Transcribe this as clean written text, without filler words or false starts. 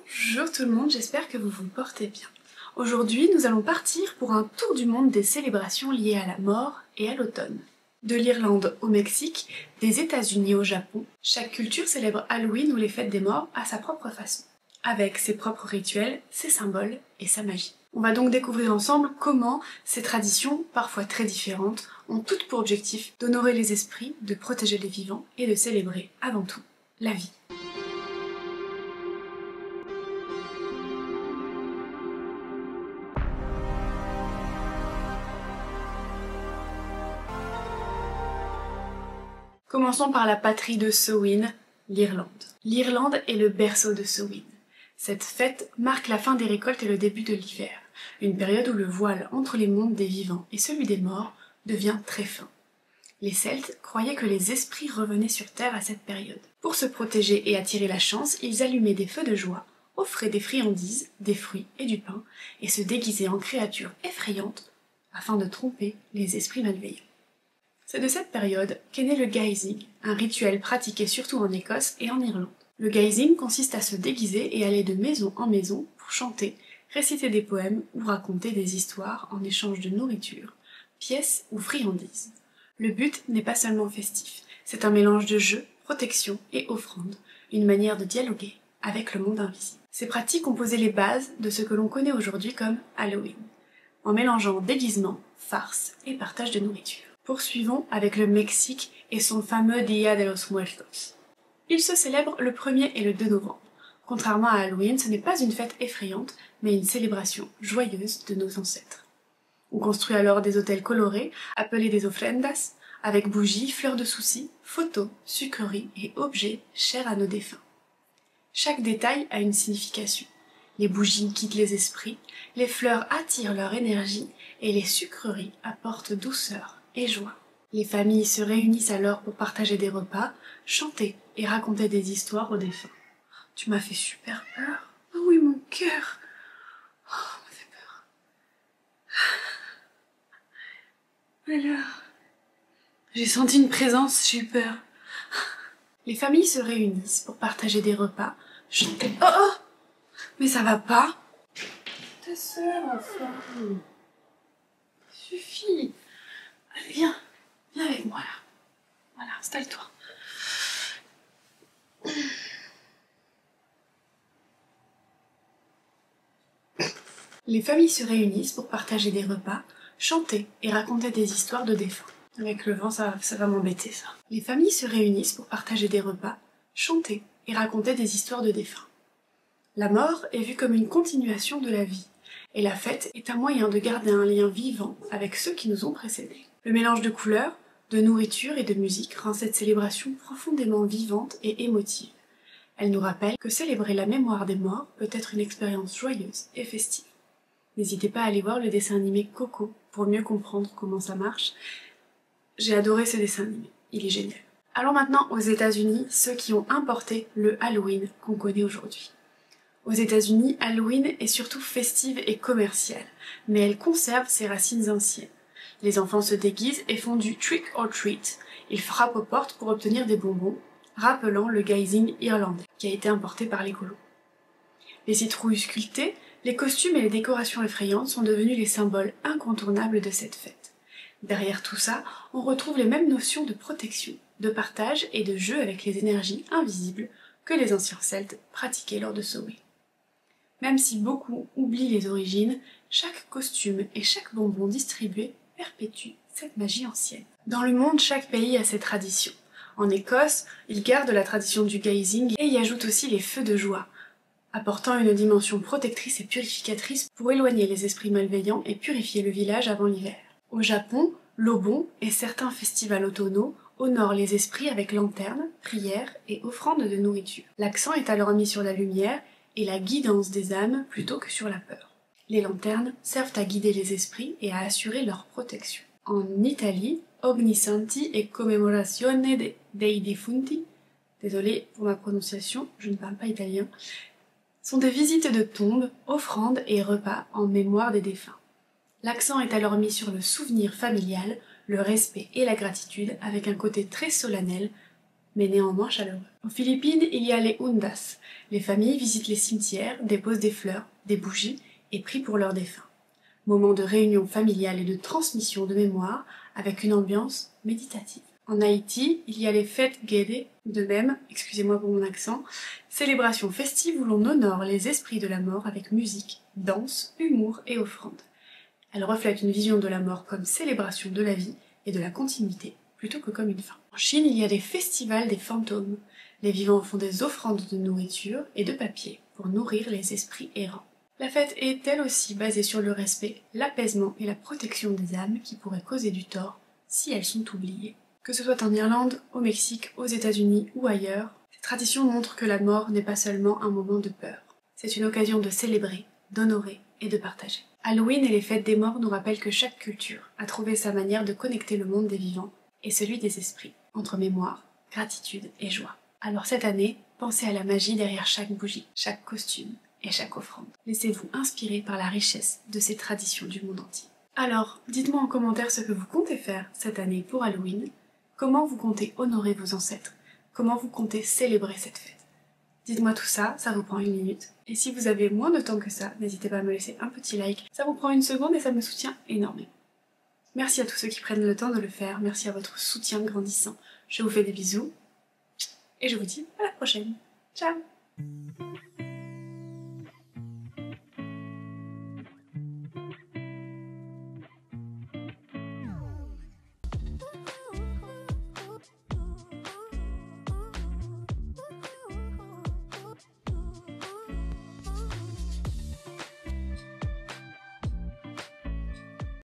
Bonjour tout le monde, j'espère que vous vous portez bien. Aujourd'hui, nous allons partir pour un tour du monde des célébrations liées à la mort et à l'automne. De l'Irlande au Mexique, des États-Unis au Japon, chaque culture célèbre Halloween ou les fêtes des morts à sa propre façon, avec ses propres rituels, ses symboles et sa magie. On va donc découvrir ensemble comment ces traditions, parfois très différentes, ont toutes pour objectif d'honorer les esprits, de protéger les vivants et de célébrer, avant tout, la vie. Commençons par la patrie de Samhain, l'Irlande. L'Irlande est le berceau de Samhain. Cette fête marque la fin des récoltes et le début de l'hiver, une période où le voile entre les mondes des vivants et celui des morts devient très fin. Les Celtes croyaient que les esprits revenaient sur Terre à cette période. Pour se protéger et attirer la chance, ils allumaient des feux de joie, offraient des friandises, des fruits et du pain, et se déguisaient en créatures effrayantes afin de tromper les esprits malveillants. C'est de cette période qu'est né le guising, un rituel pratiqué surtout en Écosse et en Irlande. Le guising consiste à se déguiser et aller de maison en maison pour chanter, réciter des poèmes ou raconter des histoires en échange de nourriture, pièces ou friandises. Le but n'est pas seulement festif, c'est un mélange de jeu, protection et offrande, une manière de dialoguer avec le monde invisible. Ces pratiques ont posé les bases de ce que l'on connaît aujourd'hui comme Halloween, en mélangeant déguisement, farce et partage de nourriture. Poursuivons avec le Mexique et son fameux Día de los Muertos. Il se célèbre le 1er et le 2 novembre. Contrairement à Halloween, ce n'est pas une fête effrayante, mais une célébration joyeuse de nos ancêtres. On construit alors des autels colorés, appelés des ofrendas, avec bougies, fleurs de soucis, photos, sucreries et objets chers à nos défunts. Chaque détail a une signification. Les bougies quittent les esprits, les fleurs attirent leur énergie et les sucreries apportent douceur et joie. Les familles se réunissent alors pour partager des repas, chanter et raconter des histoires aux défunts. Tu m'as fait super peur. Oh oui, mon cœur. Oh, ça m'a fait peur. Alors, j'ai senti une présence, j'ai eu peur. Les familles se réunissent pour partager des repas, chanter. Oh oh, mais ça va pas. Ta sœur, enfin. Suffit. Allez, viens avec moi là. Voilà, installe-toi. Les familles se réunissent pour partager des repas, chanter et raconter des histoires de défunts. Avec le vent, ça va m'embêter ça. Les familles se réunissent pour partager des repas, chanter et raconter des histoires de défunts. La mort est vue comme une continuation de la vie, et la fête est un moyen de garder un lien vivant avec ceux qui nous ont précédés. Le mélange de couleurs, de nourriture et de musique rend cette célébration profondément vivante et émotive. Elle nous rappelle que célébrer la mémoire des morts peut être une expérience joyeuse et festive. N'hésitez pas à aller voir le dessin animé Coco pour mieux comprendre comment ça marche. J'ai adoré ce dessin animé, il est génial. Allons maintenant aux États-Unis, ceux qui ont importé le Halloween qu'on connaît aujourd'hui. Aux États-Unis, Halloween est surtout festive et commerciale, mais elle conserve ses racines anciennes. Les enfants se déguisent et font du trick or treat. Ils frappent aux portes pour obtenir des bonbons, rappelant le guising irlandais qui a été importé par les colons. Les citrouilles sculptées, les costumes et les décorations effrayantes sont devenus les symboles incontournables de cette fête. Derrière tout ça, on retrouve les mêmes notions de protection, de partage et de jeu avec les énergies invisibles que les anciens Celtes pratiquaient lors de Samhain. Même si beaucoup oublient les origines, chaque costume et chaque bonbon distribué perpétue cette magie ancienne. Dans le monde, chaque pays a ses traditions. En Écosse, ils gardent la tradition du guising et y ajoutent aussi les feux de joie, apportant une dimension protectrice et purificatrice pour éloigner les esprits malveillants et purifier le village avant l'hiver. Au Japon, l'Obon et certains festivals automnaux honorent les esprits avec lanternes, prières et offrandes de nourriture. L'accent est alors mis sur la lumière et la guidance des âmes plutôt que sur la peur. Les lanternes servent à guider les esprits et à assurer leur protection. En Italie, Ognissanti e Commemorazione dei Defunti, désolé pour ma prononciation, je ne parle pas italien, sont des visites de tombes, offrandes et repas en mémoire des défunts. L'accent est alors mis sur le souvenir familial, le respect et la gratitude avec un côté très solennel mais néanmoins chaleureux. Aux Philippines, il y a les undas. Les familles visitent les cimetières, déposent des fleurs, des bougies et prient pour leurs défunts. Moment de réunion familiale et de transmission de mémoire avec une ambiance méditative. En Haïti, il y a les fêtes Guédé, de même, excusez-moi pour mon accent, célébration festive où l'on honore les esprits de la mort avec musique, danse, humour et offrande. Elle reflète une vision de la mort comme célébration de la vie et de la continuité, plutôt que comme une fin. En Chine, il y a des festivals des fantômes. Les vivants font des offrandes de nourriture et de papier pour nourrir les esprits errants. La fête est elle aussi basée sur le respect, l'apaisement et la protection des âmes qui pourraient causer du tort si elles sont oubliées. Que ce soit en Irlande, au Mexique, aux États-Unis ou ailleurs, cette tradition montre que la mort n'est pas seulement un moment de peur. C'est une occasion de célébrer, d'honorer et de partager. Halloween et les fêtes des morts nous rappellent que chaque culture a trouvé sa manière de connecter le monde des vivants et celui des esprits, entre mémoire, gratitude et joie. Alors cette année, pensez à la magie derrière chaque bougie, chaque costume et chaque offrande. Laissez-vous inspirer par la richesse de ces traditions du monde entier. Alors, dites-moi en commentaire ce que vous comptez faire cette année pour Halloween, comment vous comptez honorer vos ancêtres, comment vous comptez célébrer cette fête. Dites-moi tout ça, ça vous prend 1 minute. Et si vous avez moins de temps que ça, n'hésitez pas à me laisser un petit like, ça vous prend 1 seconde et ça me soutient énormément. Merci à tous ceux qui prennent le temps de le faire, merci à votre soutien grandissant. Je vous fais des bisous, et je vous dis à la prochaine. Ciao!